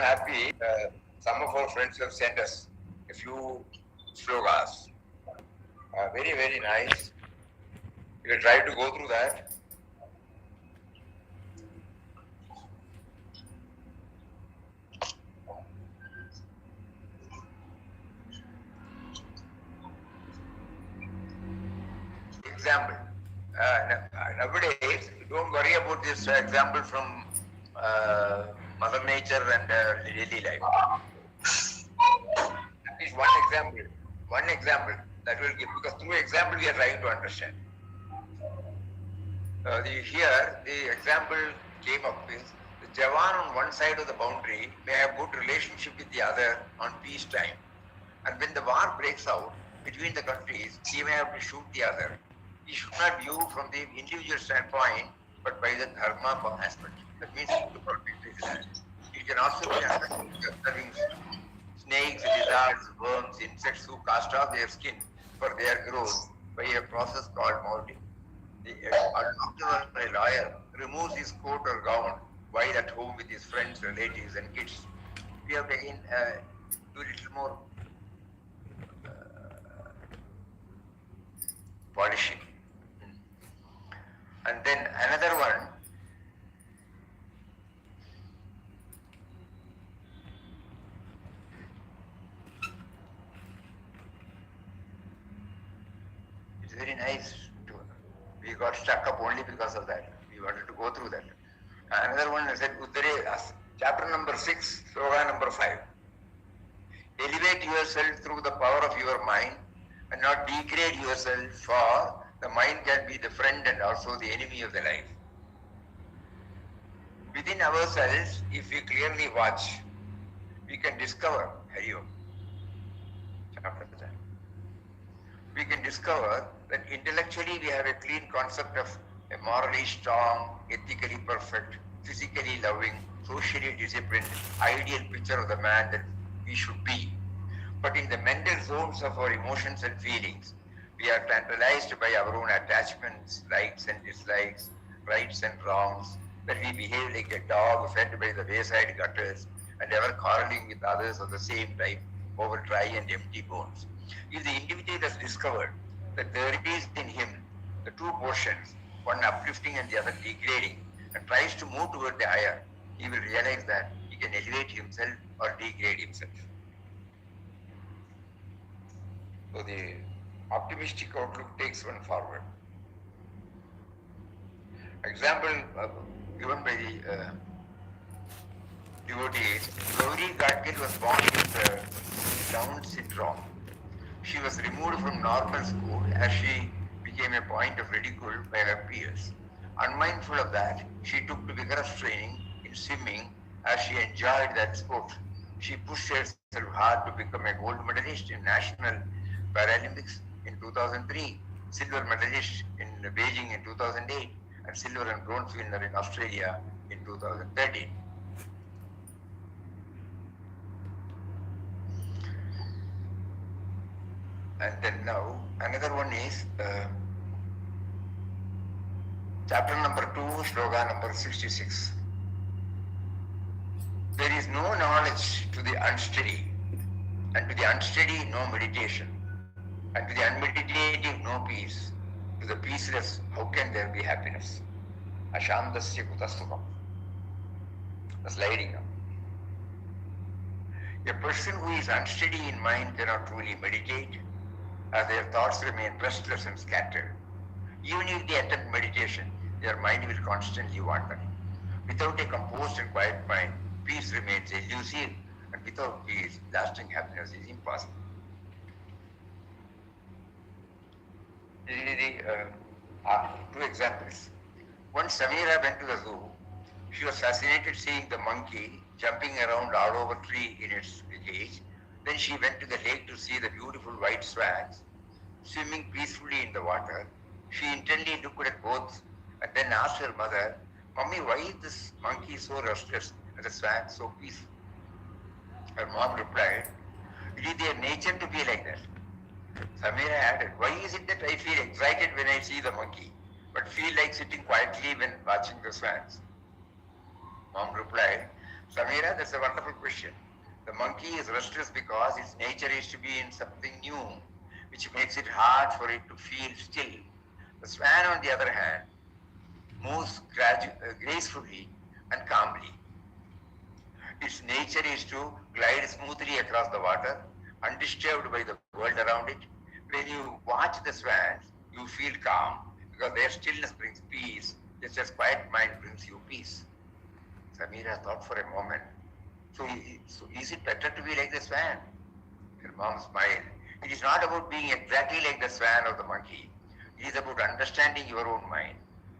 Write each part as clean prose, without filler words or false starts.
happy. Some of our friends have sent us a few slogas. Very, very nice. We will try to go through that. Example. Nowadays, don't worry about this example from Mother Nature and daily life. At least one example that will give, because through example we are trying to understand. Here, the example came up is the Jawan on one side of the boundary may have good relationship with the other on peace time. And when the war breaks out between the countries, he may have to shoot the other. He should not view from the individual standpoint, but by the dharma aspect. That means to protect his land. It can also be understood observing snakes, lizards, worms, insects who cast off their skin for their growth by a process called molting. A doctor or a lawyer removes his coat or gown while at home with his friends, relatives, and kids. We have to again do a little more polishing. And then another one, it's very nice. We got stuck up only because of that. We wanted to go through that. Another one is that chapter number 6, slogan number 5. Elevate yourself through the power of your mind and not degrade yourself, for the mind can be the friend and also the enemy of the life. Within ourselves, if we clearly watch, we can discover, we can discover that intellectually we have a clean concept of a morally strong, ethically perfect, physically loving, socially disciplined, ideal picture of the man that we should be. But in the mental zones of our emotions and feelings, we are tantalized by our own attachments, likes and dislikes, rights and wrongs, that we behave like a dog fed by the wayside gutters and ever quarreling with others of the same type over dry and empty bones. If the individual has discovered that there is in him the two portions, one uplifting and the other degrading, and tries to move toward the higher, he will realize that he can elevate himself or degrade himself. So the optimistic outlook takes one forward. Example given by the devotees, Gauri Gadkir was born with Down syndrome. She was removed from normal school as she became a point of ridicule by her peers. Unmindful of that, she took to vigorous training in swimming as she enjoyed that sport. She pushed herself hard to become a gold medalist in National Paralympics in 2003, silver medalist in Beijing in 2008, and silver and bronze winner in Australia in 2013. And then now, another one is chapter number 2, slogan number 66. There is no knowledge to the unsteady, and to the unsteady no meditation, and to the unmeditative no peace. To the peaceless, how can there be happiness? Ashantasya kutasukam. The sliding now. A person who is unsteady in mind cannot truly meditate, as their thoughts remain restless and scattered. Even if they attempt meditation, their mind will constantly wander. Without a composed and quiet mind, peace remains elusive, and without peace, lasting happiness is impossible. These are the two examples. Once Samira went to the zoo. She was fascinated seeing the monkey jumping around all over tree in its cage. Then she went to the lake to see the beautiful white swans swimming peacefully in the water. She intently looked at both and then asked her mother, "Mummy, why is this monkey so restless and the swan so peaceful?" Her mom replied, "It is their nature to be like that." Samira added, "Why is it that I feel excited when I see the monkey, but feel like sitting quietly when watching the swans?" Mom replied, Samira, that's a wonderful question. The monkey is restless because its nature is to be in something new, which makes it hard for it to feel still. The swan, on the other hand, moves gracefully and calmly. Its nature is to glide smoothly across the water, undisturbed by the world around it. When you watch the swans, you feel calm because their stillness brings peace, just as quiet mind brings you peace. Samira thought for a moment. So is it better to be like the swan? Her mom smiled. It is not about being exactly like the swan or the monkey. It is about understanding your own mind.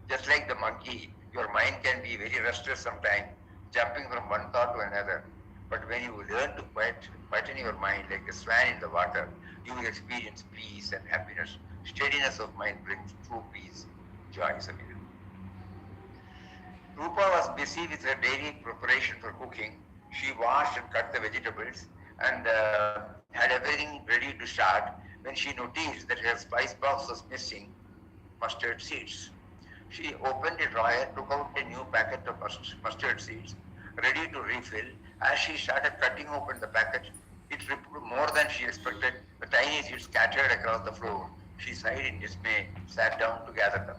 Just like the monkey, your mind can be very restless sometimes, jumping from one thought to another. But when you learn to quieten your mind like a swan in the water, you will experience peace and happiness. Steadiness of mind brings true peace, joy, Samir. Rupa was busy with her daily preparation for cooking. She washed and cut the vegetables and had everything ready to start when she noticed that her spice box was missing mustard seeds. She opened a drawer, took out a new packet of mustard seeds, ready to refill. As she started cutting open the packet, it rippled more than she expected. The tiny seeds scattered across the floor. She sighed in dismay, sat down to gather them.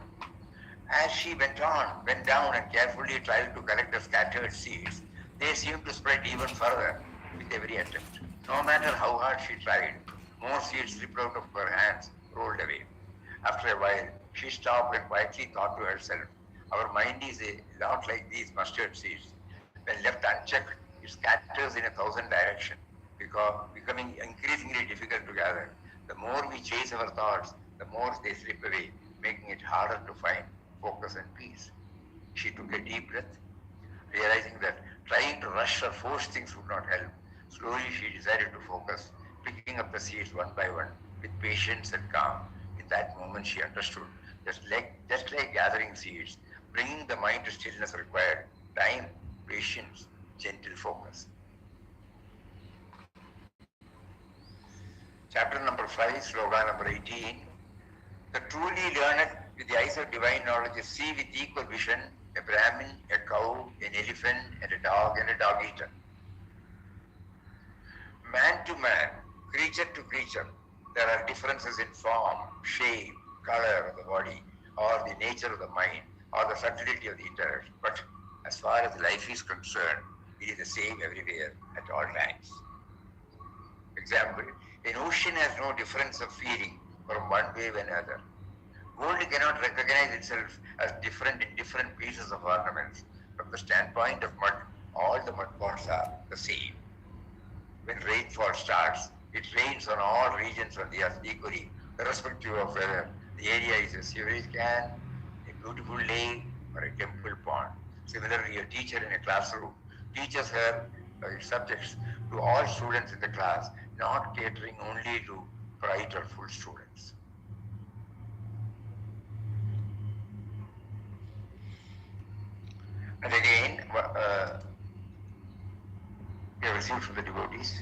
As she went down and carefully tried to collect the scattered seeds, they seemed to spread even further with every attempt. No matter how hard she tried, more seeds slipped out of her hands, rolled away. After a while, she stopped and quietly thought to herself, our mind is a lot like these mustard seeds. When left unchecked, it scatters in 1,000 directions, becoming increasingly difficult to gather. The more we chase our thoughts, the more they slip away, making it harder to find focus and peace. She took a deep breath, realizing that trying to rush or force things would not help. Slowly she decided to focus, picking up the seeds one by one with patience and calm. In that moment she understood, just like gathering seeds, bringing the mind to stillness required time, patience, gentle focus. Chapter number 5, slogan number 18. The truly learned with the eyes of divine knowledge see with equal vision a Brahmin, a cow, an elephant, and a dog eater. Man to man, creature to creature, there are differences in form, shape, color of the body, or the nature of the mind, or the subtlety of the intellect. But as far as life is concerned, it is the same everywhere, at all times. Example, an ocean has no difference of feeling from one wave and another. Gold cannot recognize itself as different in different pieces of ornaments. From the standpoint of mud, all the mud pots are the same. When rainfall starts, it rains on all regions of the earth equally, irrespective of whether the area is a sewage can, a beautiful lake, or a temple pond. Similarly, a teacher in a classroom teaches her subjects to all students in the class, not catering only to bright or full students. And again, we have received from the devotees.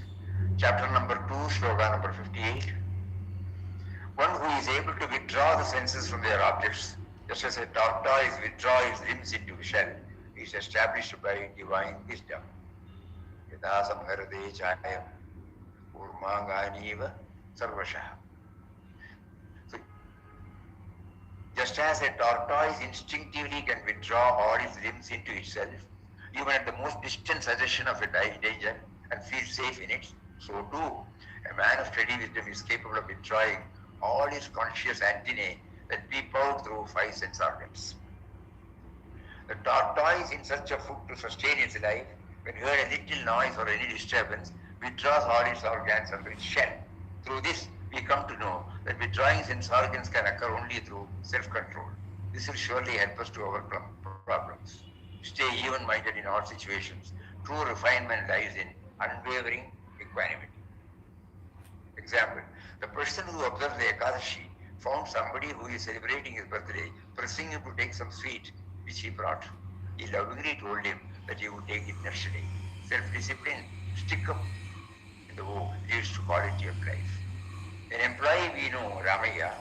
Chapter number 2, slogan number 58. One who is able to withdraw the senses from their objects, just as a tortoise withdraws its limbs into a shell, is established by divine wisdom. Yada samharade chayam urmanganiva sarvashah. So, just as a tortoise instinctively can withdraw all its limbs into itself, even at the most distant suggestion of a danger, and feel safe in it, so too, a man of steady wisdom is capable of withdrawing all his conscious antennae that peep out through 5 sense organs. The tortoise, in search of food to sustain its life, when heard a little noise or any disturbance, withdraws all its organs under its shell. Through this, we come to know that withdrawing sense organs can occur only through self-control. This will surely help us to overcome problems. Stay even-minded in all situations. True refinement lies in unwavering equanimity. Example, the person who observes the Ekadashi found somebody who is celebrating his birthday, pressing him to take some sweet which he brought. He lovingly told him that he would take it next day. Self-discipline, stick up in the work, leads to quality of life. An employee we know, Ramaya,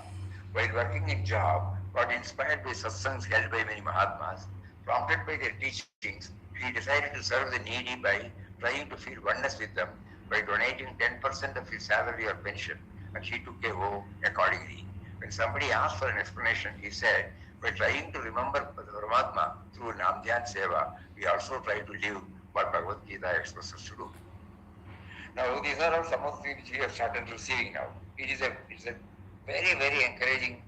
while working in job, got inspired by satsangs held by many Mahatmas. Prompted by their teachings, he he decided to serve the needy by trying to feel oneness with them by donating 10% of his salary or pension, and he took a vow accordingly. When somebody asked for an explanation, he said, by trying to remember the Paramatma through Namdhyan Seva, we also try to live what Bhagavad Gita expresses to do. Now, these are all some of the things which we have started receiving now. It's a very, very encouraging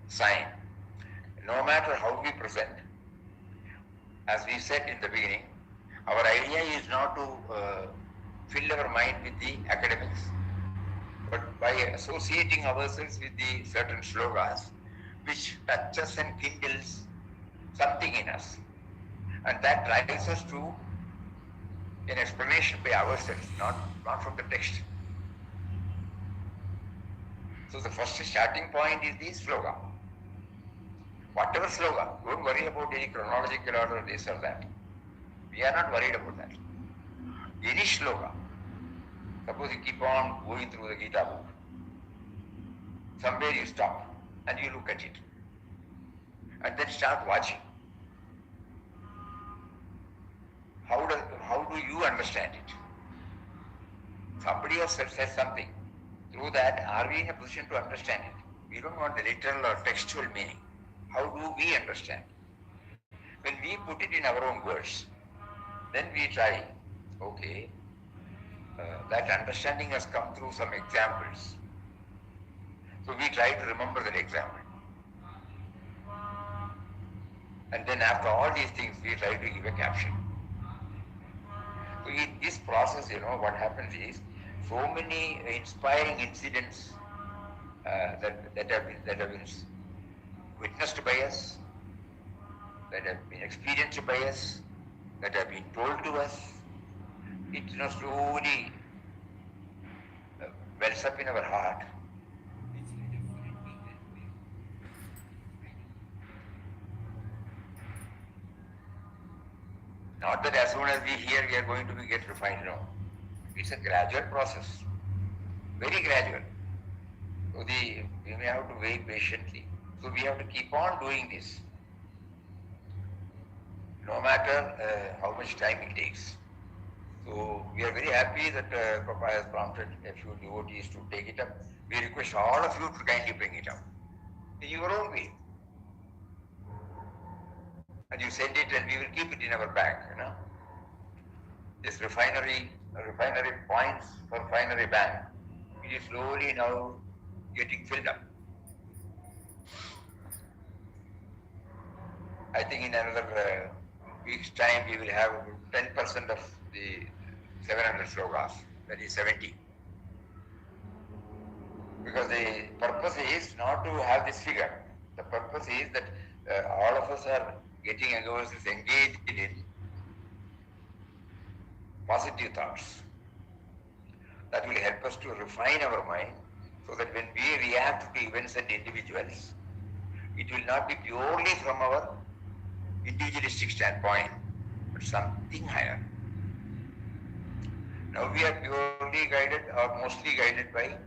sign. No matter how we present, as we said in the beginning, our idea is not to fill our mind with the academics, but by associating ourselves with the certain slogas, which touches and kindles something in us. And that drives us to an explanation by ourselves, not from the text. So the first starting point is the sloga. Whatever sloga, don't worry about any chronological order, this or that. We are not worried about that. Any sloga, suppose you keep on going through the Gita book, somewhere you stop and you look at it and then start watching. How do you understand it? Somebody else says something. Through that, are we in a position to understand it? We don't want the literal or textual meaning. How do we understand? When we put it in our own words, then we try, okay, that understanding has come through some examples. So we try to remember that example. And then after all these things, we try to give a caption. So in this process, what happens is, so many inspiring incidents that have been witnessed by us, that have been experienced by us, that have been told to us, it slowly wells up in our heart. Not that as soon as we hear, we are going to get refined. No. It's a gradual process, very gradual. So we may have to wait patiently. So we have to keep on doing this, no matter how much time it takes. So we are very happy that Papa has prompted a few devotees to take it up. We request all of you to kindly bring it up in your own way. And you send it and we will keep it in our bag, This refinery points for refinery bank, it is slowly now getting filled up. I think in another week's time we will have 10% of the 700 slokas, that is 70. Because the purpose is not to have this figure. The purpose is that all of us are getting ourselves engaged in positive thoughts. That will help us to refine our mind so that when we react to events and individuals, it will not be purely from our individualistic standpoint, but something higher. Now we are purely guided or mostly guided by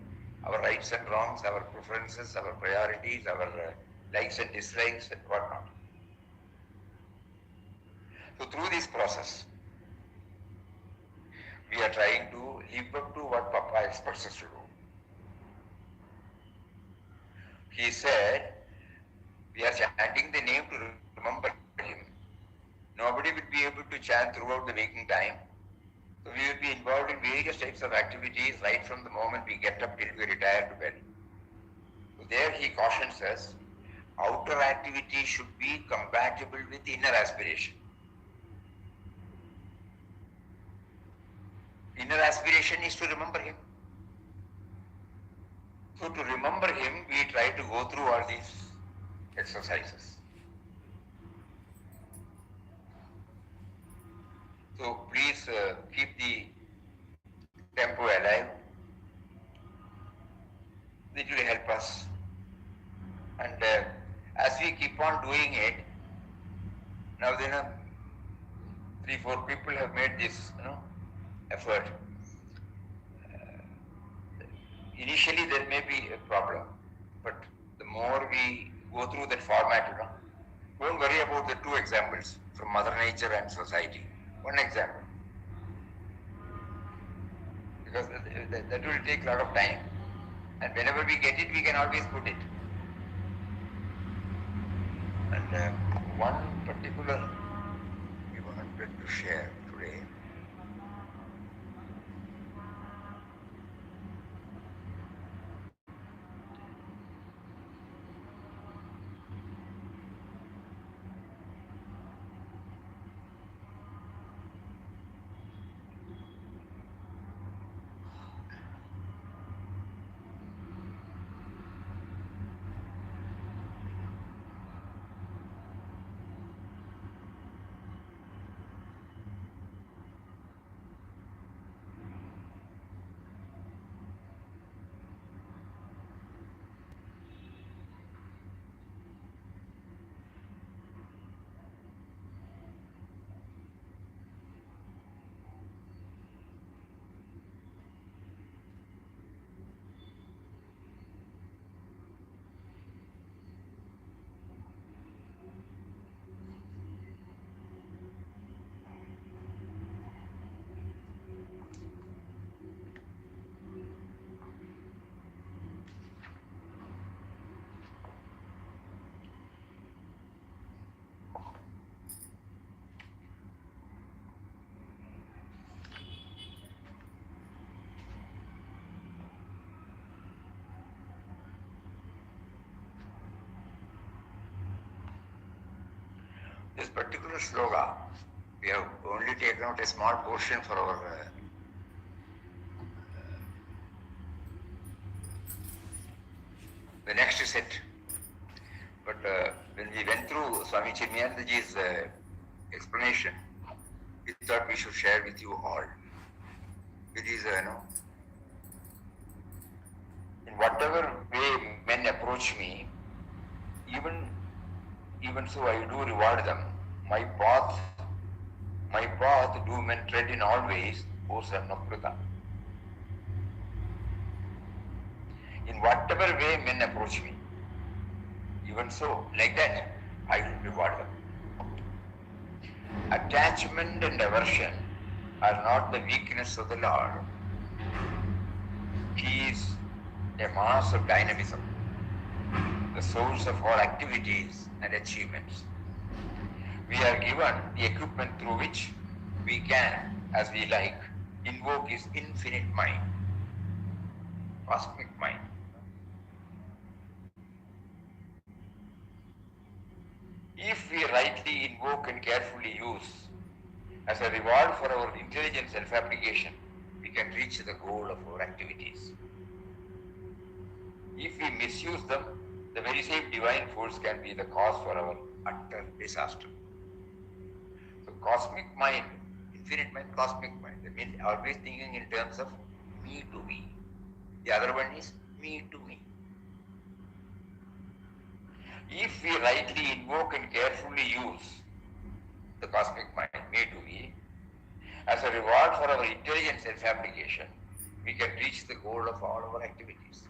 our rights and wrongs, our preferences, our priorities, our likes and dislikes and whatnot. So through this process, we are trying to live up to what Papa expects us to do. He said, we are chanting the name to remember him. Nobody will be able to chant throughout the waking time. So we will be involved in various types of activities right from the moment we get up till we retire to bed. So there he cautions us, outer activity should be compatible with inner aspiration. Inner aspiration is to remember him. So to remember him, we try to go through all these exercises. So please keep the tempo alive. It will help us. And as we keep on doing it, now 3-4 people have made this effort. Initially there may be a problem, but the more we go through that format, Don't worry about the two examples from Mother Nature and society. One example. Because that will take a lot of time. And whenever we get it, we can always put it. And one particular we wanted to share today. This particular sloga, we have only taken out a small portion for our the next set. But when we went through Swami Chinmayanandaji's explanation, we thought we should share with you all. It is, in whatever way men approach me, even so I do reward them. My path do men tread in all ways, O son of Krita. In whatever way men approach me, even so, like that, I will reward them. Attachment and aversion are not the weakness of the Lord. He is a mass of dynamism, the source of all activities and achievements. We are given the equipment through which we can, as we like, invoke His infinite mind, cosmic mind. If we rightly invoke and carefully use, as a reward for our intelligent self-application, we can reach the goal of our activities. If we misuse them, the very same divine force can be the cause for our utter disaster. So cosmic mind, infinite mind, cosmic mind, that means always thinking in terms of me to me. The other one is me to me. If we rightly invoke and carefully use the cosmic mind, me to me, as a reward for our intelligent self-application, we can reach the goal of all our activities.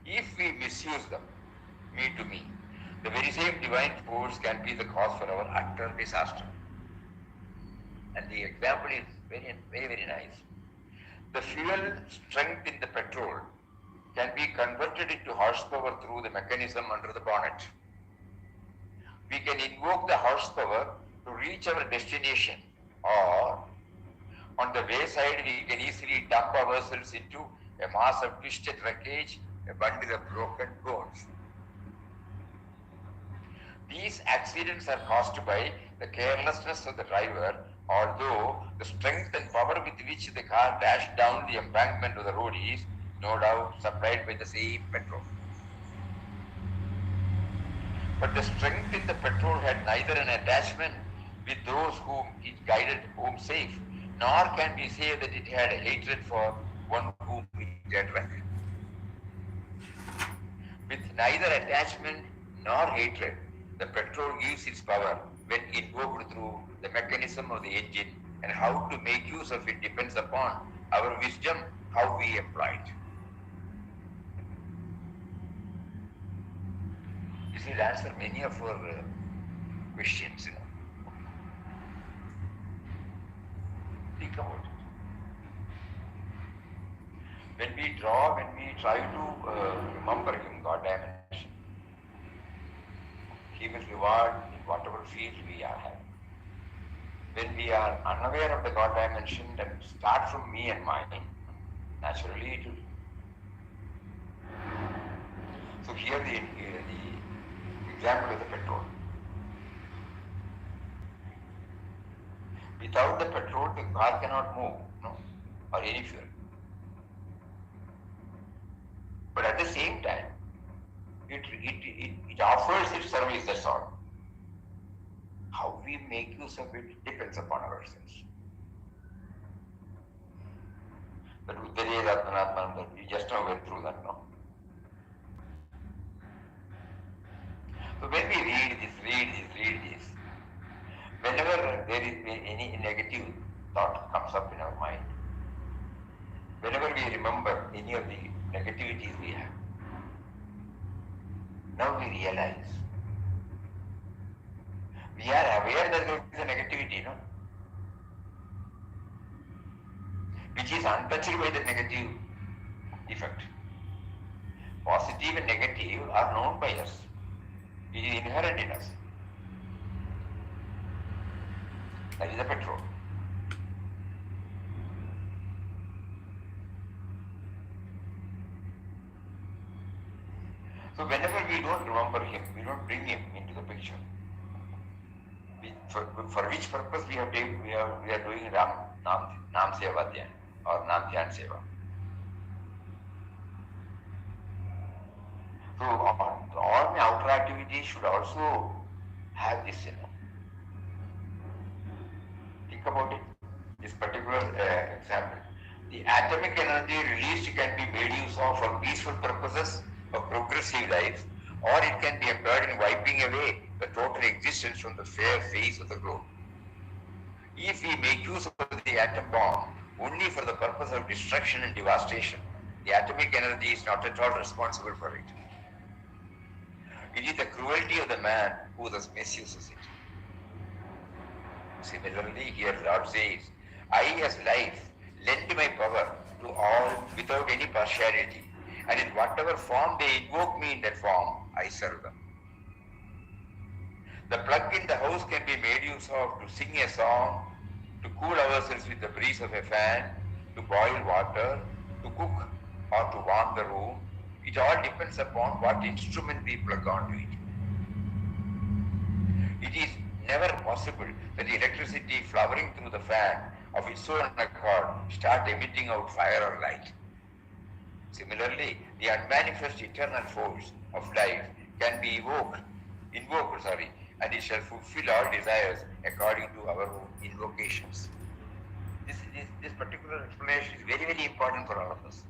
If we misuse them, me to me, the very same divine force can be the cause for our utter disaster. And the example is very, very, very nice. The fuel strength in the petrol can be converted into horsepower through the mechanism under the bonnet. We can invoke the horsepower to reach our destination, or on the wayside we can easily dump ourselves into a mass of twisted wreckage, a bundle of broken bones. These accidents are caused by the carelessness of the driver, although the strength and power with which the car dashed down the embankment of the road is no doubt supplied by the same petrol. But the strength in the petrol had neither an attachment with those whom it guided home safe, nor can we say that it had a hatred for one whom it had wrecked. With neither attachment nor hatred, the petrol gives its power when invoked through the mechanism of the engine, and how to make use of it depends upon our wisdom, how we apply it. This will answer many of our questions, Think about it. When we try to remember Him, God dimension, He will reward in whatever field we are having. When we are unaware of the God dimension and start from me and mine, naturally it will. So here the example of the petrol. Without the petrol, the car cannot move, or any fuel. But at the same time, it offers its service, that's all. How we make use of it depends upon ourselves. That Uttare Atmanatman, that we just now went through that now. So when we read this, whenever there is any negative thought comes up in our mind, whenever we remember any of the negativities we have, now we realize, we are aware that there is a negativity, which is untouched by the negative effect. Positive and negative are known by us. It is inherent in us. That is the petrol. So whenever we don't remember Him, we don't bring Him into the picture. For which purpose we are doing Nam Seva Dhyan or Nam Dhyan Seva. So all my outer activities should also have this, Think about it. This particular example. The atomic energy released can be made use of for peaceful purposes of progressive life, or it can be employed in wiping away the total existence from the fair face of the globe. If we make use of the atom bomb only for the purpose of destruction and devastation, the atomic energy is not at all responsible for it. It is the cruelty of the man who thus misuses it. Similarly, here Lord says, I as life lend my power to all without any partiality, and in whatever form they invoke me in that form, I serve them. The plug in the house can be made use of to sing a song, to cool ourselves with the breeze of a fan, to boil water, to cook, or to warm the room. It all depends upon what instrument we plug onto it. It is never possible that the electricity flowering through the fan of its own accord start emitting out fire or light. Similarly, the unmanifest eternal force of life can be invoked, and it shall fulfill all desires according to our own invocations. This particular explanation is very, very important for all of us.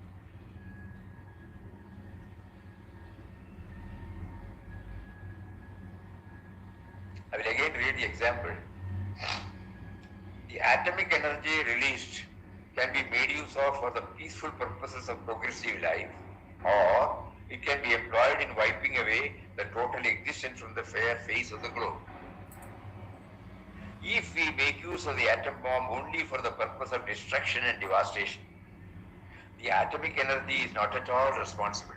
I will again read the example. The atomic energy released can be made use of for the peaceful purposes of progressive life, or it can be employed in wiping away the total existence from the fair face of the globe. If we make use of the atom bomb only for the purpose of destruction and devastation, the atomic energy is not at all responsible.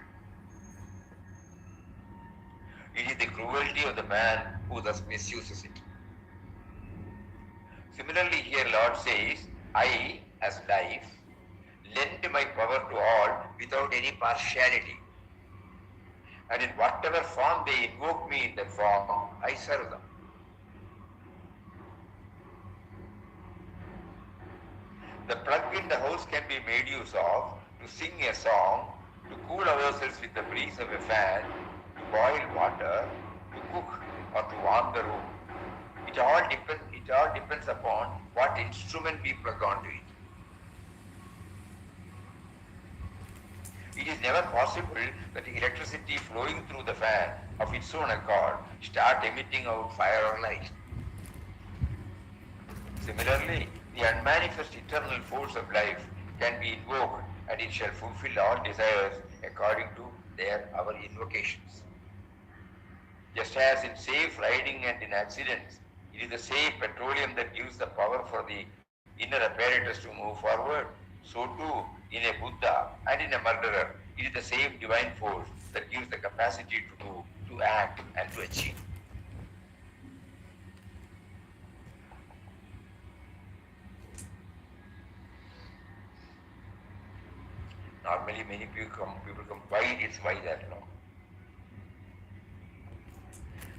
It is the cruelty of the man who thus misuses it. Similarly, here Lord says, I, as life, lend my power to all without any partiality, and in whatever form they invoke me in that form, I serve them. The plug in the house can be made use of to sing a song, to cool ourselves with the breeze of a fan, to boil water, to cook, or to warm the room. It all depends upon what instrument we plug onto it. It is never possible that the electricity flowing through the fan of its own accord start emitting out fire or light. Similarly, the unmanifest eternal force of life can be invoked, and it shall fulfill all desires according to our invocations. Just as in safe riding and in accidents, it is the same petroleum that gives the power for the inner apparatus to move forward. So too, in a Buddha and in a murderer, it is the same divine force that gives the capacity to do, to act, and to achieve. Normally, many people come, why that, no?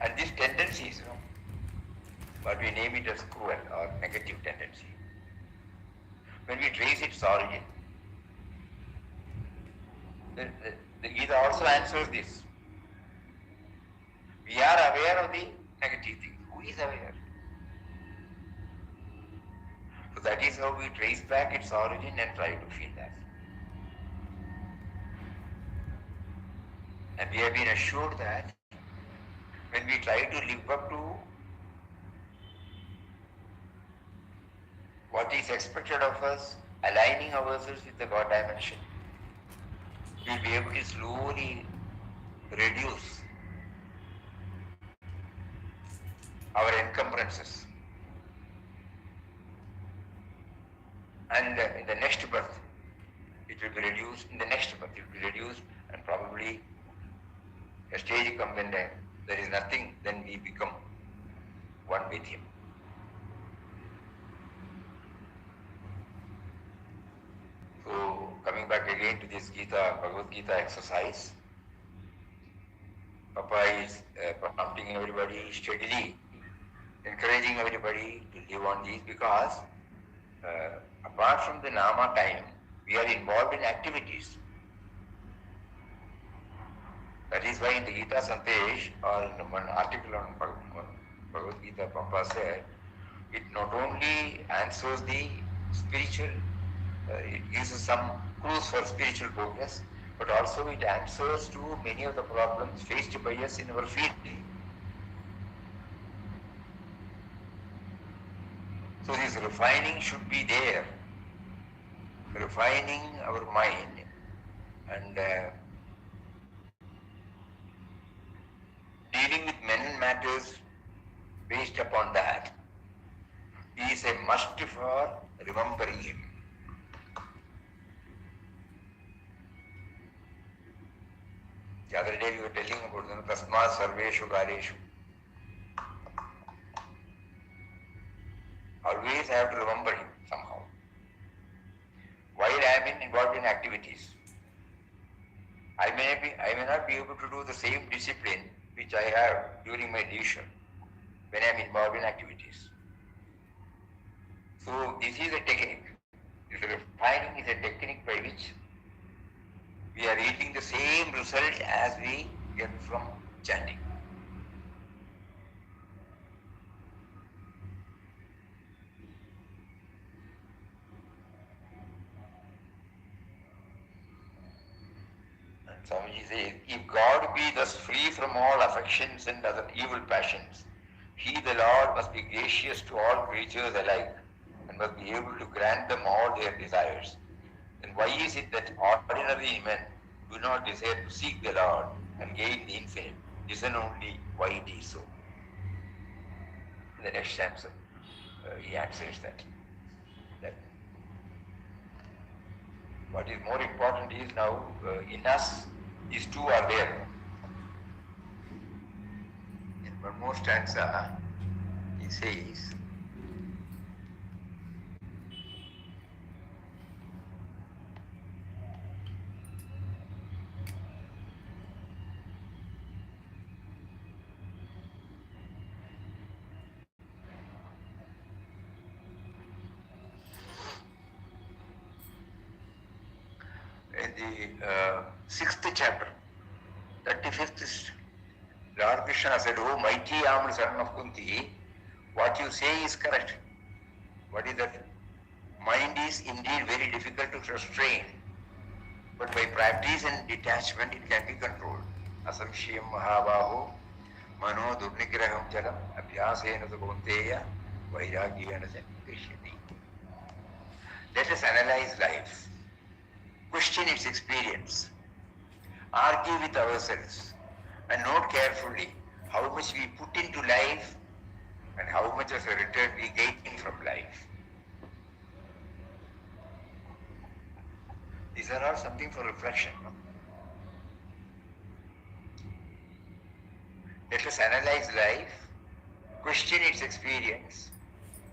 And these tendencies, what we name it as cruel or negative tendency, when we trace its origin, the Gita also answers this. We are aware of the negative thing. Who is aware? So that is how we trace back its origin and try to feel that. And we have been assured that when we try to live up to what is expected of us, aligning ourselves with the God dimension, we will be able to slowly reduce our encumbrances. And in the next birth, it will be reduced. In the next birth, it will be reduced, and probably a stage comes when there is nothing, then we become one with Him. So, coming back again to this Bhagavad Gita exercise, Papa is prompting everybody steadily, encouraging everybody to live on these, because apart from the Nama time, we are involved in activities. That is why in the Gita Sandesh, or in one article on Bhagavad Gita, Papa said, it not only answers the spiritual, it gives us some clues for spiritual progress, but also it answers to many of the problems faced by us in our field. So this refining should be there, refining our mind, and dealing with men and matters based upon that is a must for remembering Him. The other day we were telling about Tasma Sarveshu Kaleshu. Always I have to remember Him somehow. While I am involved in activities, I may not be able to do the same discipline which I have during my leisure when I am involved in activities. So this is a technique. This refining is a technique by which we are reaching the same result as we get from chanting. And Swamiji says, if God be thus free from all affections and other evil passions, He, the Lord, must be gracious to all creatures alike and must be able to grant them all their desires. Then why is it that ordinary men do not desire to seek the Lord and gain the infinite? Listen only why it is so. In the next answer, he answers that what is more important is now in us, these two are there. In one more stanza, he says, in the 6th chapter, 35th, Lord Krishna said, "Oh mighty armed son of Kunti, what you say is correct." What is that? Mind is indeed very difficult to restrain, but by practice and detachment it can be controlled. Asamshiyam mahabaho mano durnigraham chalam abhyasena kaunteya vairagyena cha krishyati. Let us analyze life, question its experience, argue with ourselves, and note carefully how much we put into life and how much as a return we gain from life. These are all something for reflection. No? Let us analyze life, question its experience,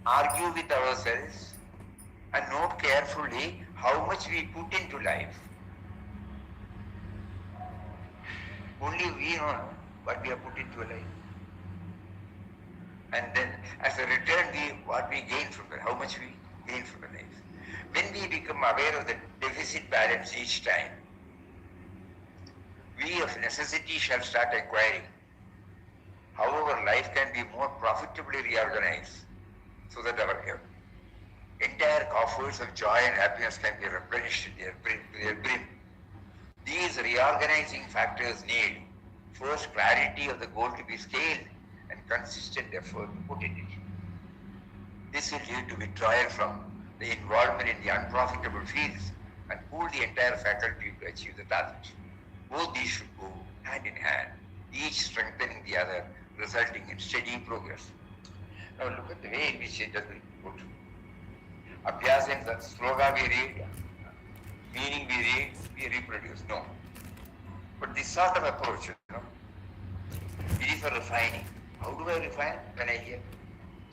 argue with ourselves, and note carefully how much we put into life. Only we know what we have put into life. And then as a return, what we gain from it, how much we gain from the life. When we become aware of the deficit balance each time, we of necessity shall start acquiring how our life can be more profitably reorganized so that our entire coffers of joy and happiness can be replenished to their brim. These reorganizing factors need first clarity of the goal to be scaled and consistent effort put in it. This will lead to withdrawal from the involvement in the unprofitable fields and pull the entire faculty to achieve the target. Both these should go hand in hand, each strengthening the other, resulting in steady progress. Now look at the way in which it has been put. Abhyasa in the sloga we read, meaning we read, we reproduce. No. But this sort of approach, it is for refining. How do I refine when I hear?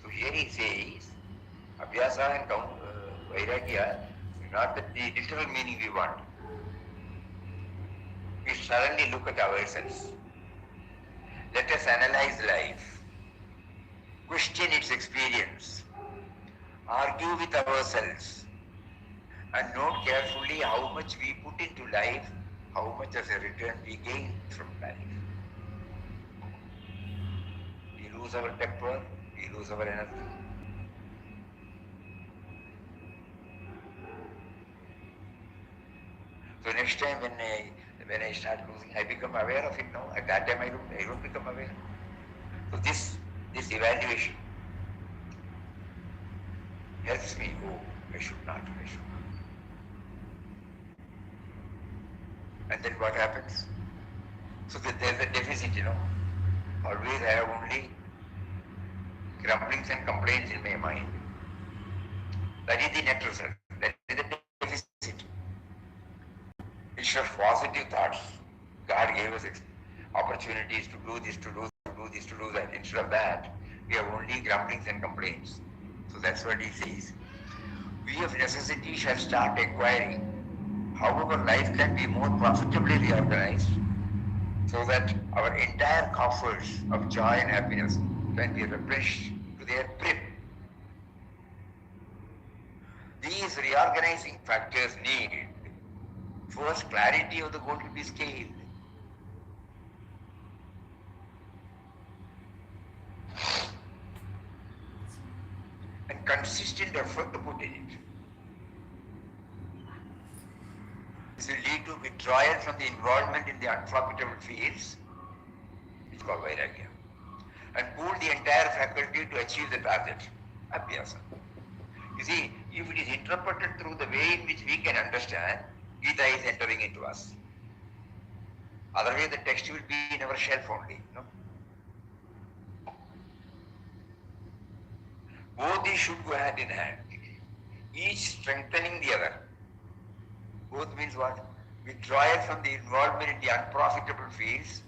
So here he says, Abhyasa and Vairagya, not the literal meaning we want. We suddenly look at ourselves. Let us analyze life, question its experience, argue with ourselves, and note carefully how much we put into life, how much as a return we gain from life. We lose our temper, we lose our energy. So next time when I start losing, I become aware of it now. At that time I don't become aware. So this evaluation helps me. Oh, I should not. And then what happens? So there's a deficit, Always I have only grumblings and complaints in my mind. That is the net result. That is the deficit. Instead of positive thoughts, God gave us opportunities to do this, to do that. Instead of that, we have only grumblings and complaints. So that's what he says. We of necessity shall start acquiring how our life can be more profitably reorganized so that our entire coffers of joy and happiness can be replenished to their brim. These reorganizing factors need first clarity of the goal to be scaled. And consistent effort to put in it. This will lead to withdrawal from the involvement in the unprofitable fields, which is called Vairagya, and pull the entire faculty to achieve the target, Abhyasa. You see, if it is interpreted through the way in which we can understand, Gita is entering into us. Otherwise the text will be in our shelf only. Both these should go hand in hand, each strengthening the other. Both means what? Withdrawal from the involvement in the unprofitable fields,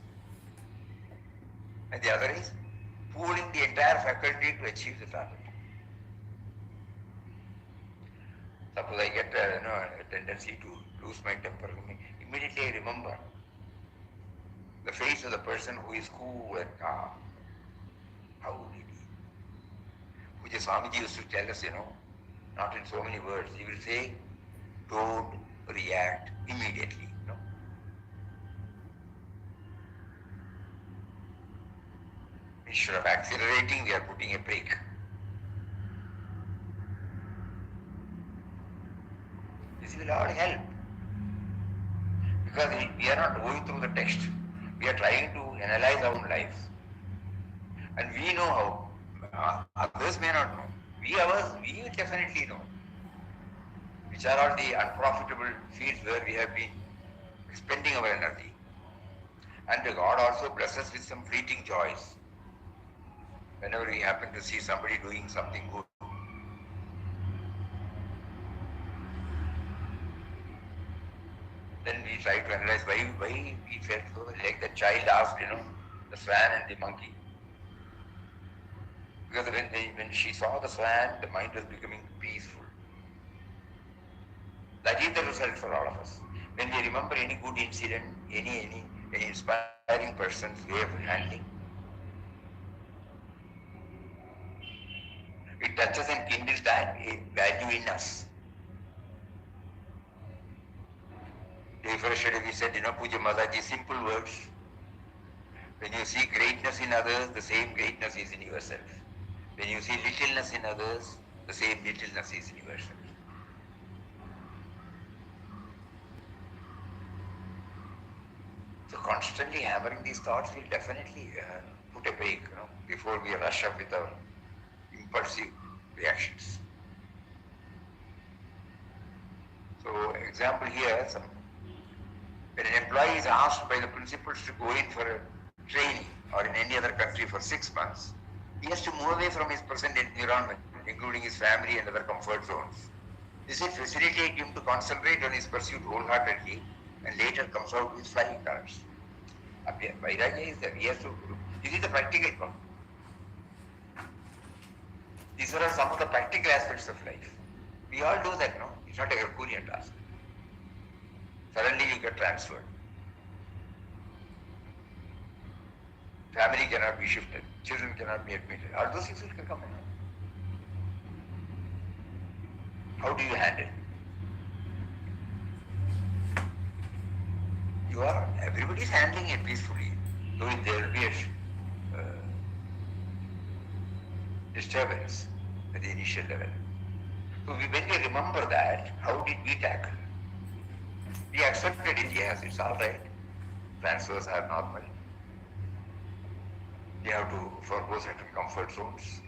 and the other is pooling the entire faculty to achieve the target. Suppose I get a tendency to lose my temper, immediately I remember the face of the person who is cool and calm. How would it be? Puja Swamiji used to tell us, not in so many words. He will say, don't react immediately. Instead of accelerating, we are putting a brake. This will all help. Because we are not going through the text. We are trying to analyze our own lives. And we know how. Others may not know. We definitely know. Which are all the unprofitable fields where we have been spending our energy. And God also blesses with some fleeting joys. Whenever we happen to see somebody doing something good, then we try to analyze why we felt so. Like the child asked, the swan and the monkey. Because when she saw the swan, the mind was becoming peaceful. That is the result for all of us. When we remember any good incident, any inspiring person's way of handling, it touches and kindles that value in us. Day for yesterday we said, Puja Mataji, simple words. When you see greatness in others, the same greatness is in yourself. When you see littleness in others, the same littleness is in yourself. So constantly hammering these thoughts will definitely put a break, before we rush up with our impulsive reactions. So example here, when an employee is asked by the principals to go in for a training or in any other country for 6 months, he has to move away from his present environment, including his family and other comfort zones. This will facilitate him to concentrate on his pursuit wholeheartedly and later comes out with flying colors. Vairagya is there. He has to. This is the practical one. These are some of the practical aspects of life. We all do that, no? It's not a Herculean task. Suddenly you get transferred. Family cannot be shifted. Children cannot be admitted. All those things will come in. How do you handle? Everybody is handling it peacefully, though there will be a disturbance at the initial level. So when we remember that, how did we tackle? We accepted it, yes, it's all right. Transfers are normal. We have to forego certain comfort zones.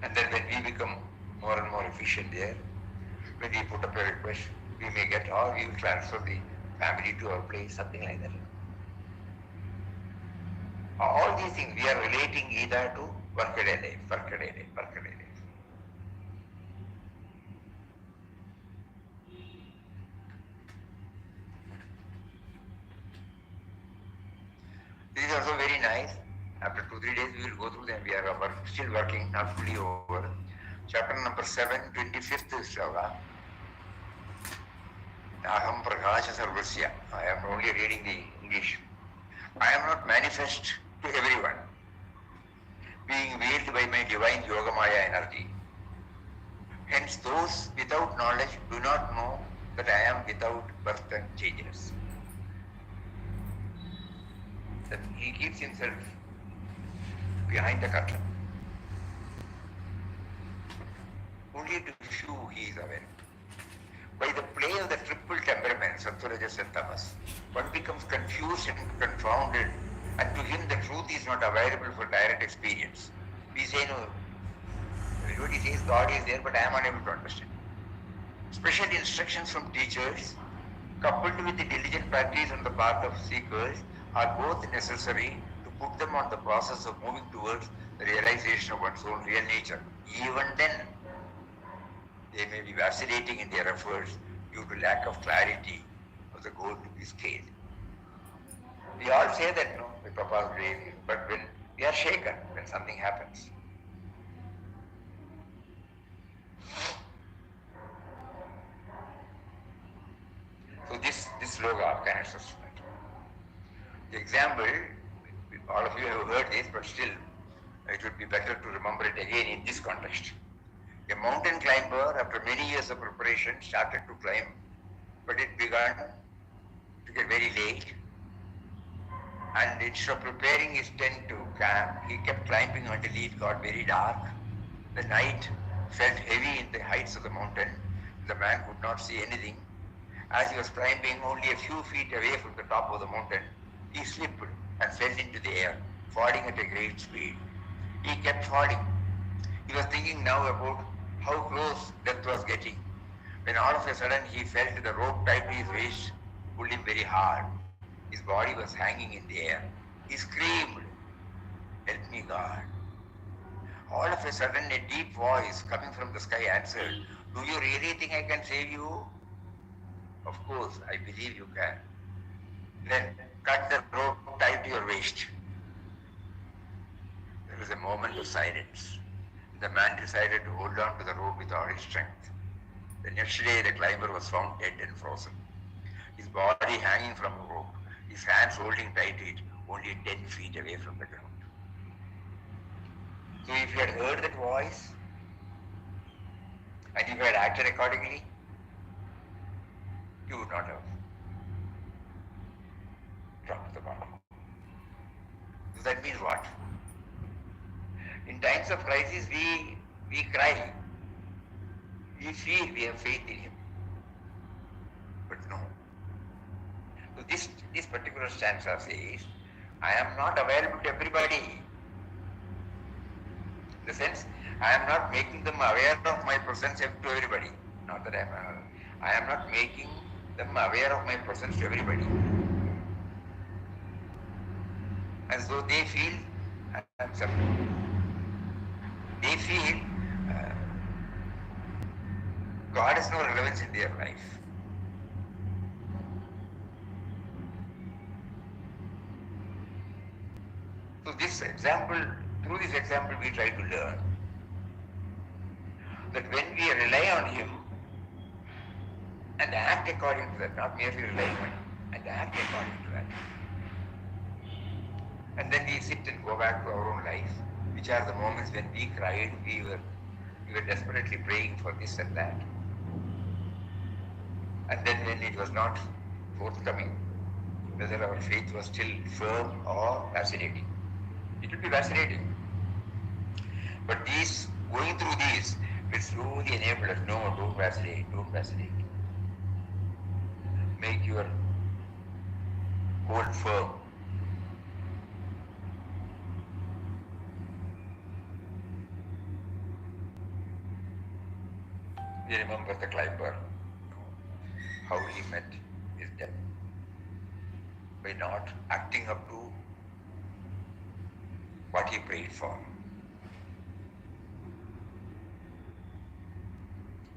And then when we become more and more efficient there, when we put up a request, we may get, or we will transfer the family to our place, something like that. All these things we are relating either to workaday life. This is also very nice. After 2-3 days we will go through them. We are still working, not fully over. Chapter number 7, 25th sloka. Aham prakasha sarvasya. I am only reading the English. I am not manifest to everyone, being veiled by my divine Yogamaya energy. Hence those without knowledge do not know that I am without birth and changeless. That he keeps himself behind the curtain. Only to few he is aware. By the play of the triple temperaments, Sattva, Rajas and Tamas, one becomes confused and confounded, and to him the truth is not available for direct experience. We say no. Everybody says God is there, but I am unable to understand. Special instructions from teachers, coupled with the diligent practice on the part of seekers, are both necessary to put them on the process of moving towards the realization of one's own real nature. Even then, they may be vacillating in their efforts due to lack of clarity of the goal to be scaled. We all say that, no, with Papa's grace, but when we are shaken when something happens. So this sloga can assist that. The example, all of you have heard this, but still it would be better to remember it again in this context. A mountain climber, after many years of preparation, started to climb, but it began to get very late. And instead of preparing his tent to camp, he kept climbing until it got very dark. The night felt heavy in the heights of the mountain. The man could not see anything. As he was climbing only a few feet away from the top of the mountain, he slipped and fell into the air, falling at a great speed. He kept falling. He was thinking now about how close death was getting. when all of a sudden he felt the rope tied to his waist pulled him very hard. His body was hanging in the air. He screamed, "Help me, God." All of a sudden, a deep voice coming from the sky answered, "Do you really think I can save you?" "Of course, I believe you can." "Then cut the rope tied to your waist." There was a moment of silence. The man decided to hold on to the rope with all his strength. The next day, the climber was found dead and frozen. His body hanging from a rope, his hands holding tight to it, only 10 feet away from the ground. So if you had heard that voice, and if you had acted accordingly, you would not have dropped the body. So that means what? In times of crisis, we cry. We feel we have faith in Him. But no. So this particular stanza says, I am not available to everybody. In the sense, I am not making them aware of my presence to everybody. Not that I am not making them aware of my presence to everybody. And so they feel, they feel God has no relevance in their life. So this example, through this example we try to learn that when we rely on Him and act according to that, not merely rely on Him, and act according to that, and then we sit and go back to our own life, which are the moments when we cried, we were desperately praying for this and that. And then when it was not forthcoming, whether our faith was still firm or vacillating. It will be vacillating. But going through these will slowly enable us, no, don't vacillate. Make your hold firm. We remember the climber, how he met his death by not acting up to what he prayed for.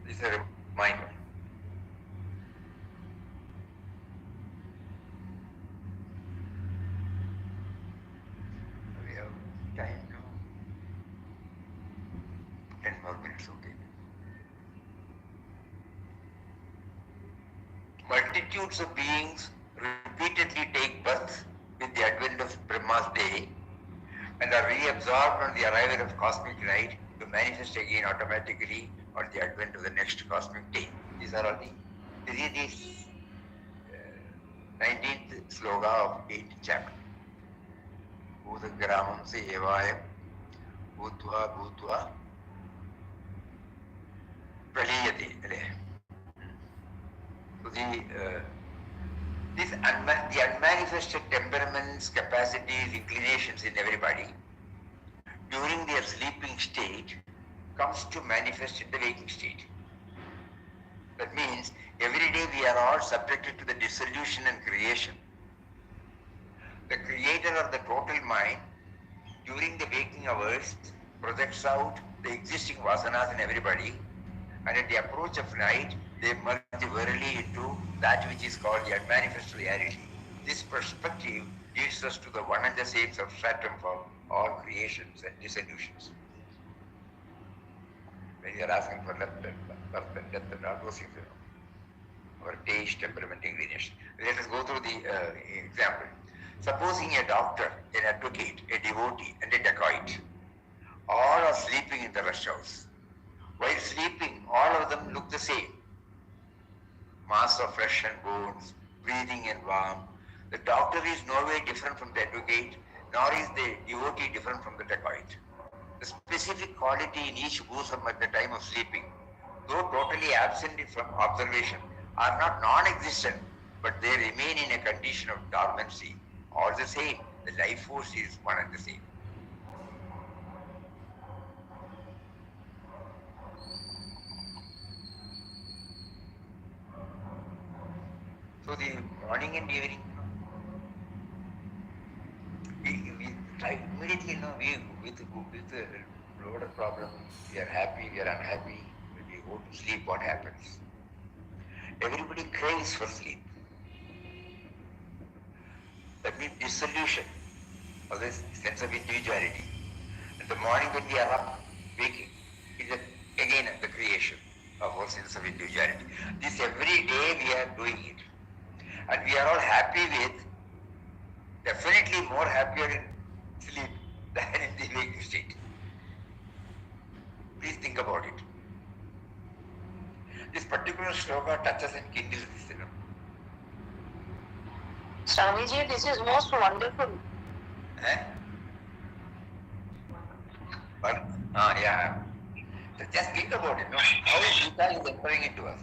This is a reminder. We have time now. 10 more minutes, okay. Multitudes of beings repeatedly take birth with the advent of Brahma's day and are reabsorbed on the arrival of cosmic night to manifest again automatically on the advent of the next cosmic day. These are all the 19th sloka of 8th chapter. Bhutagramam se evayam bhutva bhutva praliyate. So the unmanifested temperaments, capacities, inclinations in everybody during their sleeping state comes to manifest in the waking state. That means every day we are all subjected to the dissolution and creation. The creator of the total mind during the waking hours projects out the existing vasanas in everybody, and at the approach of night they merge verily into that which is called the unmanifest reality. This perspective leads us to the one and the same substratum for all creations and dissolutions. When you are asking for birth and death and all those things, our taste, temperament, inclination. Let us go through the example. Supposing a doctor, an advocate, a devotee, and a dacoit all are sleeping in the rest house. While sleeping, all of them look the same. Mass of flesh and bones, breathing and warm. The doctor is no way different from the advocate, nor is the devotee different from the dacoit. The specific quality in each bosom at the time of sleeping, though totally absent from observation, are not non-existent, but they remain in a condition of dormancy. All the same, the life force is one and the same. morning and evening, we try immediately, with a lot of problems, we are happy, we are unhappy, when we go to sleep, what happens? Everybody craves for sleep. That means dissolution of this sense of individuality. In the morning when we are up, waking, is again the creation of our sense of individuality. This every day we are doing it. And we are all happy with, definitely more happier in sleep than in the waking state. Please think about it. This particular shloka touches and kindles this. Swamiji, this is most wonderful. But, yeah. So just think about it, how Gita is entering into us.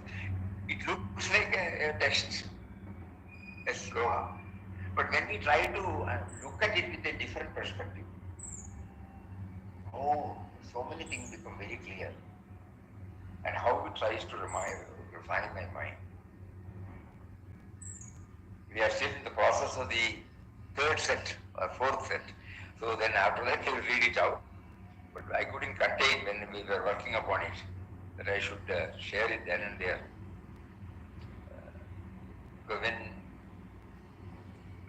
It looks like a text, a sloka. But when we try to look at it with a different perspective, so many things become very clear. And how it tries to refine my mind. We are still in the process of the third set or fourth set. So then after that we will read it out. But I couldn't contain when we were working upon it that I should share it then and there. So when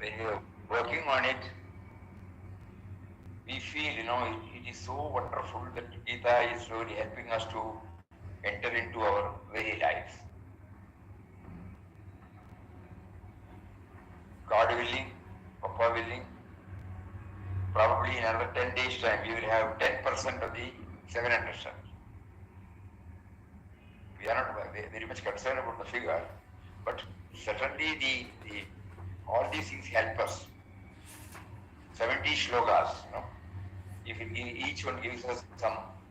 we are working on it, we feel, it is so wonderful that Gita is really helping us to enter into our very lives. God willing, Papa willing, probably in another 10 days time, we will have 10% of the 700 sons. We are not very much concerned about the figure, but certainly all these things help us. 70 shlokas, if each one gives us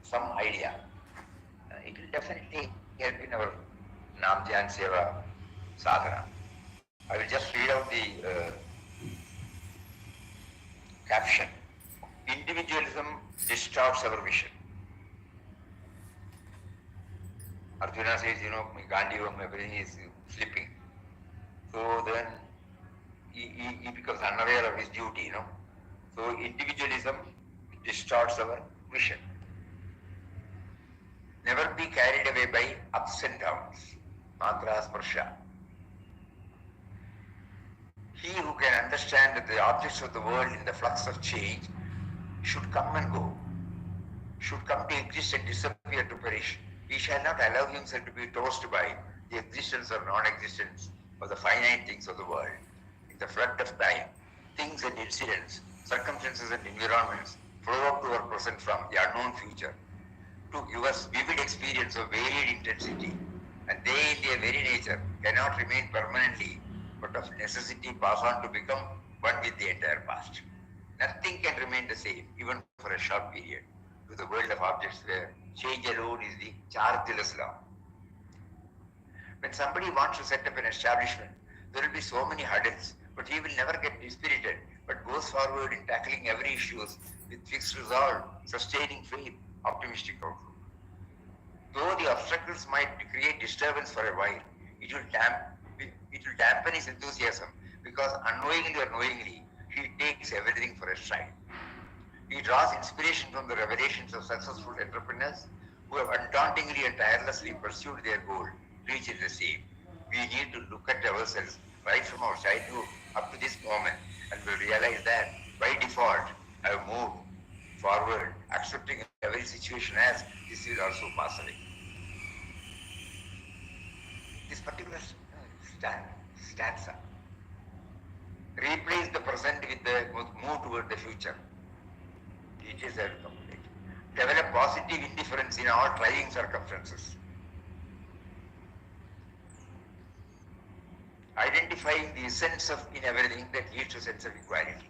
some idea, it will definitely help in our Nam Dhyan Seva sadhana. I will just read out the caption. Individualism distorts our vision. Arjuna says, Gandhi, everything is slipping. So then he becomes unaware of his duty, So individualism distorts our vision. Never be carried away by ups and downs. Matra sparsha. He who can understand that the objects of the world in the flux of change should come and go, should come to exist and disappear to perish. He shall not allow himself to be tossed by the existence or non-existence of the finite things of the world. In the flood of time, things and incidents, circumstances and environments flow up to our present from the unknown future to give us vivid experience of varied intensity, and they in their very nature cannot remain permanently, but of necessity pass on to become one with the entire past. Nothing can remain the same, even for a short period, to the world of objects where change alone is the chargeless law. When somebody wants to set up an establishment, there will be so many hurdles, but he will never get dispirited, but goes forward in tackling every issue with fixed resolve, sustaining faith, optimistic outlook. Though the obstacles might create disturbance for a while, it will dampen his enthusiasm, because unknowingly or knowingly, he takes everything for a stride. He draws inspiration from the revelations of successful entrepreneurs who have undauntingly and tirelessly pursued their goal, reaching the same. We need to look at ourselves right from our childhood up to this moment, and we'll realize that by default, I have moved forward, accepting every situation as this will also pass away. This particular stanza replace the present with the move toward the future. Teaches are complete. Develop positive indifference in all trying circumstances. Identifying the essence of in everything that leads to a sense of equality.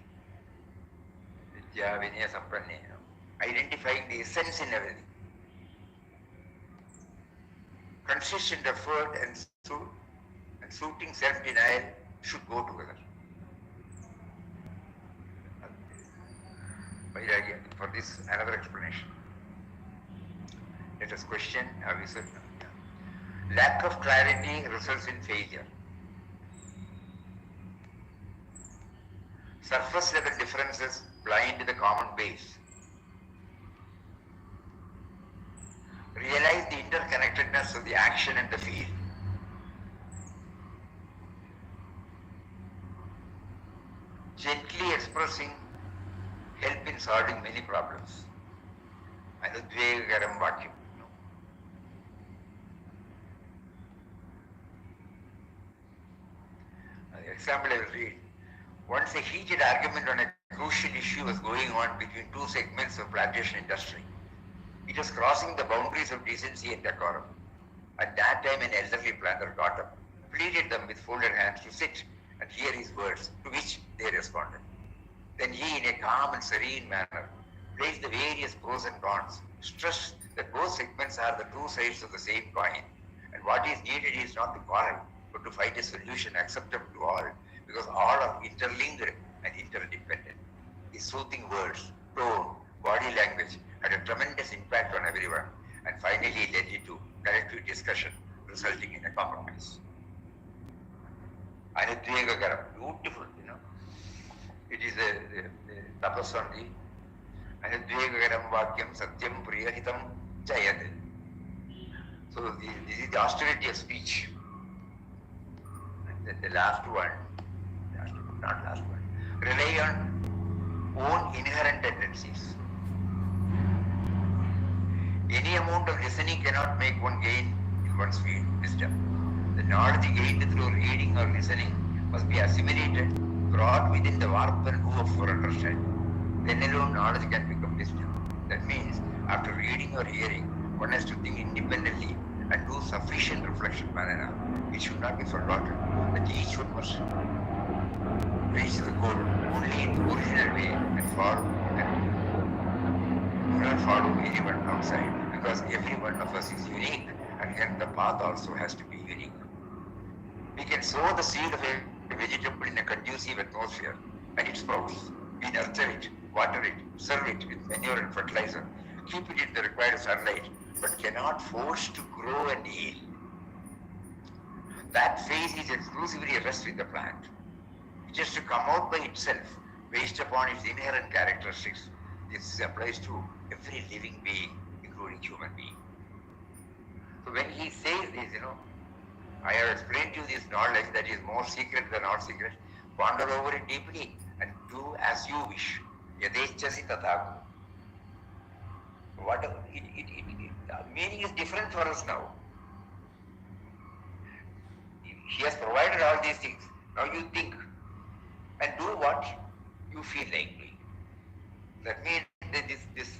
Vidya, Vinaya, Sampanne. Identifying the essence in everything. Consistent effort and suiting self-denial should go together. Vairagya, for this, another explanation. Let us question, have you said? Lack of clarity results in failure. Surface level differences blind the common base. Realize the interconnectedness of the action and the feel. Gently expressing help in solving many problems. Anudvegakaram vakyam. An example I will read. Once a heated argument on a crucial issue was going on between two segments of plantation industry. It was crossing the boundaries of decency and decorum. At that time an elderly planter got up, pleaded them with folded hands to sit and hear his words, to which they responded. Then he, in a calm and serene manner, placed the various pros and cons, stressed that both segments are the two sides of the same coin, and what is needed is not to quarrel, but to find a solution acceptable to all, because all are interlinked and interdependent. His soothing words, tone, body language had a tremendous impact on everyone, and finally led into collective discussion, resulting in a compromise. Anudvegakaram, beautiful, It is the tapas on the Anudvegakaram vakyam satyam priyahitam jayate. So this is the austerity of speech. And then the last one, not last one, rely on own inherent tendencies. Any amount of listening cannot make one gain in one's wisdom. The knowledge gained through reading or listening must be assimilated, brought within the warp and woof for understanding. Then alone knowledge can become wisdom. That means after reading or hearing, one has to think independently and do sufficient reflection, Manana. It should not be forgotten that each one must reach the goal only in the original way and follow and do not follow anyone outside, because every one of us is unique, and hence the path also has to be unique. We can sow the seed of a vegetable in a conducive atmosphere and it sprouts. We nurture it, water it, serve it with manure and fertilizer, keep it in the required sunlight, but cannot force to grow and yield. That phase is exclusively rest with the plant. It has to come out by itself, based upon its inherent characteristics. This applies to every living being, including human being. So when he says this, I have explained to you this knowledge that is more secret than not secret. Ponder over it deeply and do as you wish. Yadechasi tathaku. Whatever, the meaning is different for us now. He has provided all these things. Now you think and do what you feel like doing. That means that this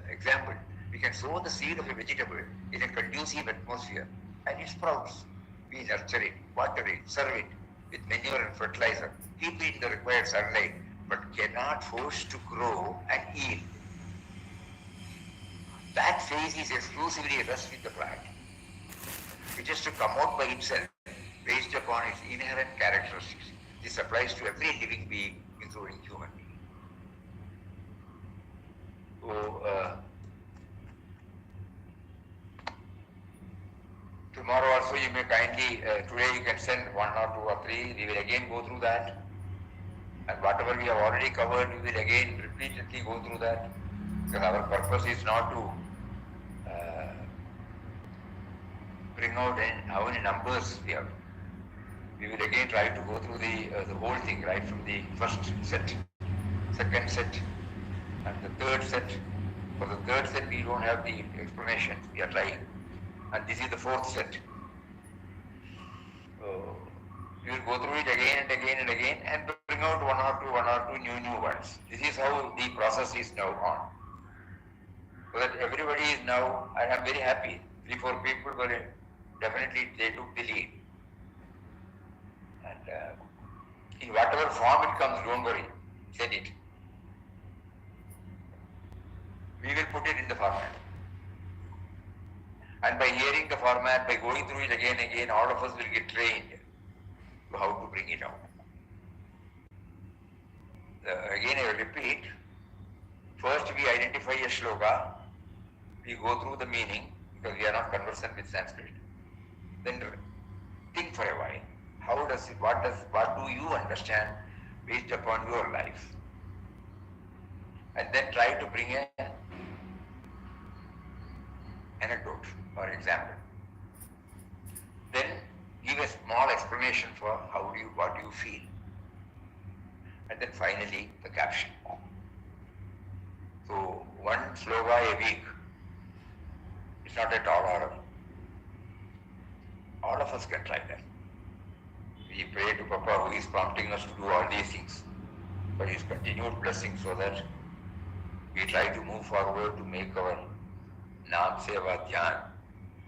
example, we can sow the seed of a vegetable in a conducive atmosphere and it sprouts. We nurture it, water it, serve it with manure and fertilizer, keep it in the required sunlight, but cannot force to grow and yield. That phase is exclusively rest with the plant. It has to come out by itself, based upon its inherent characteristics. This applies to every living being, including human being. So, tomorrow also you may kindly, today you can send 1 or 2 or 3, we will again go through that. And whatever we have already covered, we will again repeatedly go through that. Because our purpose is not to bring out how many numbers we have. We will again try to go through the whole thing, right from the first set, second set, and the third set. For the third set, we don't have the explanation. We are trying. And this is the fourth set. So, we will go through it again and again and again and bring out one or two new ones. This is how the process is now on. So that everybody is now, and I am very happy, 3-4 people were definitely, they took the lead. And in whatever form it comes, don't worry, send it. We will put it in the format. And by hearing the format, by going through it again and again, all of us will get trained to how to bring it out. Again I will repeat, first we identify a shloka, we go through the meaning, because we are not conversant with Sanskrit. Then think for a while. What do you understand based upon your life. And then try to bring an anecdote or example. Then give a small explanation for what do you feel. And then finally the caption. So one sloga a week is not a tall order. All of us can try that. We pray to Papa who is prompting us to do all these things for his continued blessing so that we try to move forward to make our Naam Seva Dhyan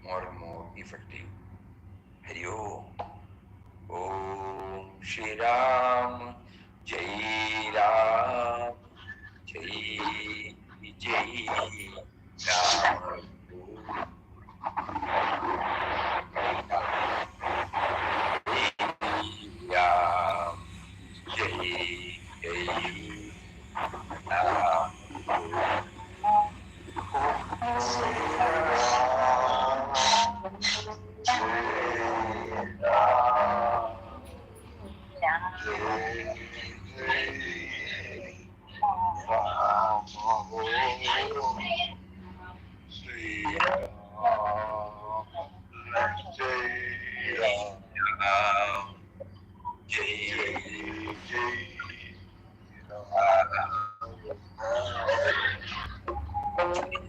more and more effective. Hari Om. Om Shri Ram Jai Ram Jai Jai Ram.